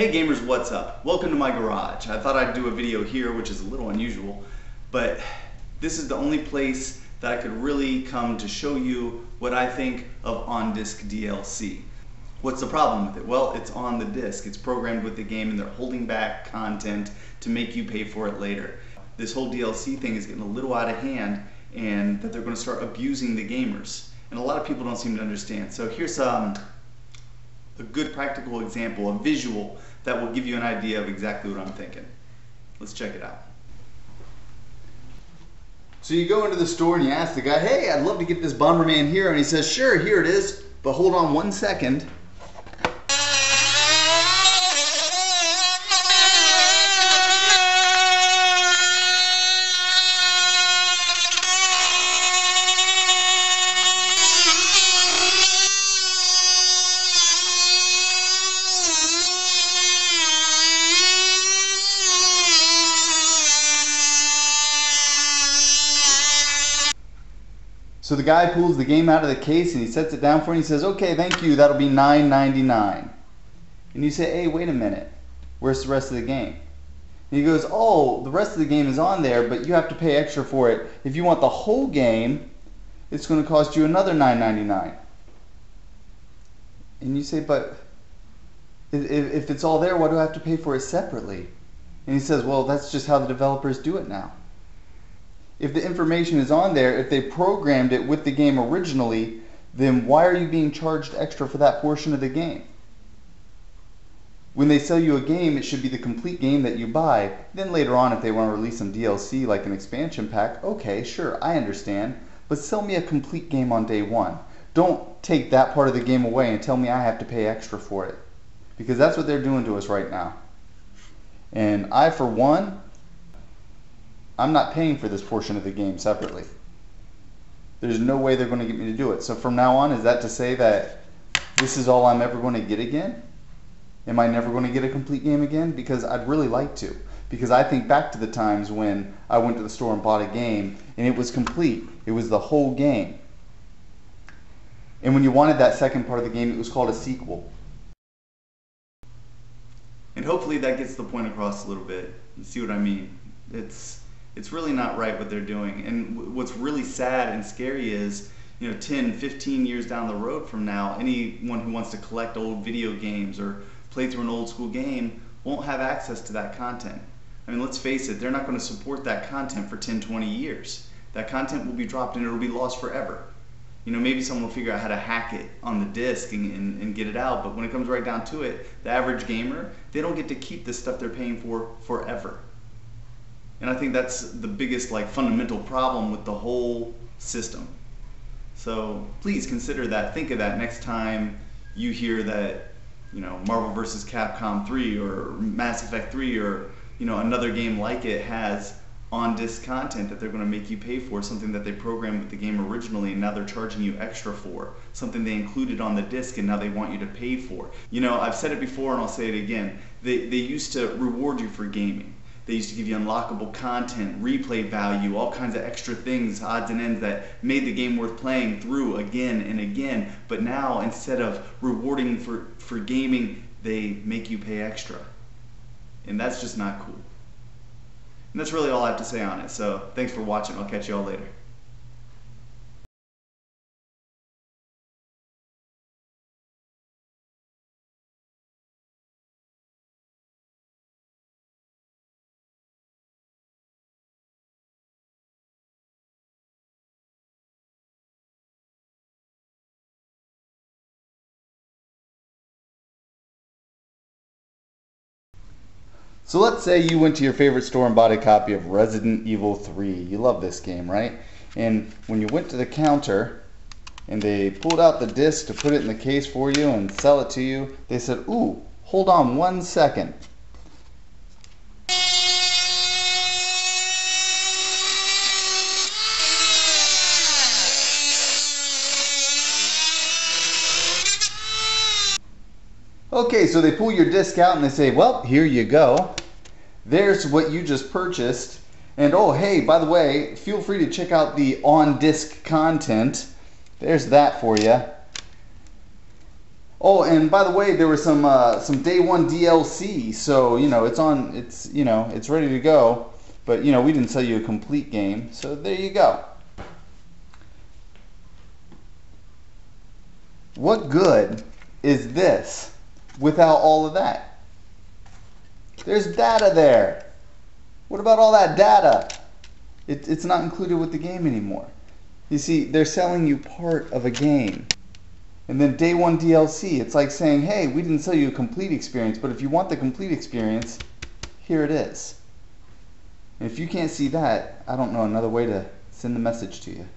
Hey gamers, what's up? Welcome to my garage. I thought I'd do a video here, which is a little unusual, but this is the only place that I could really come to show you what I think of on-disc DLC. What's the problem with it? Well, it's on the disc. It's programmed with the game and they're holding back content to make you pay for it later. This whole DLC thing is getting a little out of hand and that they're going to start abusing the gamers. And a lot of people don't seem to understand. So here's a good practical example, a visual that will give you an idea of exactly what I'm thinking. Let's check it out. So you go into the store and you ask the guy, hey, I'd love to get this Bomberman here, and he says, sure, here it is, but hold on 1 second. So the guy pulls the game out of the case and he sets it down for you and he says, okay, thank you, that'll be $9.99. And you say, hey, wait a minute, where's the rest of the game? And he goes, oh, the rest of the game is on there, but you have to pay extra for it. If you want the whole game, it's going to cost you another $9.99. And you say, but if it's all there, why do I have to pay for it separately? And he says, well, that's just how the developers do it now. If the information is on there, if they programmed it with the game originally, then why are you being charged extra for that portion of the game? When they sell you a game, it should be the complete game that you buy. Then later on, if they want to release some DLC like an expansion pack, okay, sure, I understand. But sell me a complete game on day one. Don't take that part of the game away and tell me I have to pay extra for it. Because that's what they're doing to us right now. And I, for one, I'm not paying for this portion of the game separately. There's no way they're going to get me to do it. So from now on, is that to say that this is all I'm ever going to get again? Am I never going to get a complete game again? Because I'd really like to. Because I think back to the times when I went to the store and bought a game and it was complete. It was the whole game. And when you wanted that second part of the game, it was called a sequel. And hopefully that gets the point across a little bit. You see what I mean? It's really not right what they're doing. And what's really sad and scary is, 10, 15 years down the road from now, anyone who wants to collect old video games or play through an old school game won't have access to that content. I mean, let's face it, they're not going to support that content for 10, 20 years. That content will be dropped and it'll be lost forever. Maybe someone will figure out how to hack it on the disc and get it out, but when it comes right down to it, the average gamer, they don't get to keep the stuff they're paying for forever. And I think that's the biggest fundamental problem with the whole system. So please consider that, think of that next time you hear that, Marvel vs. Capcom 3 or Mass Effect 3 or, another game like it has on-disc content that they're going to make you pay for, something that they programmed with the game originally and now they're charging you extra for, something they included on the disc and now they want you to pay for. I've said it before and I'll say it again, they used to reward you for gaming. They used to give you unlockable content, replay value, all kinds of extra things, odds and ends that made the game worth playing through again and again. But now, instead of rewarding for gaming, they make you pay extra. And that's just not cool. And that's really all I have to say on it. So thanks for watching. I'll catch you all later. So let's say you went to your favorite store and bought a copy of Resident Evil 3. You love this game, right? And when you went to the counter and they pulled out the disc to put it in the case for you and sell it to you, they said, ooh, hold on 1 second. Okay, so they pull your disc out and they say, well, here you go. There's what you just purchased. And oh, hey, by the way, feel free to check out the on-disc content. There's that for you. Oh, and by the way, there was some day one DLC, so it's ready to go. But we didn't sell you a complete game, so there you go. What good is this without all of that? There's data there. What about all that data? It's not included with the game anymore. You see, they're selling you part of a game. And then day one DLC, it's like saying, hey, we didn't sell you a complete experience, but if you want the complete experience, here it is. And if you can't see that, I don't know another way to send the message to you.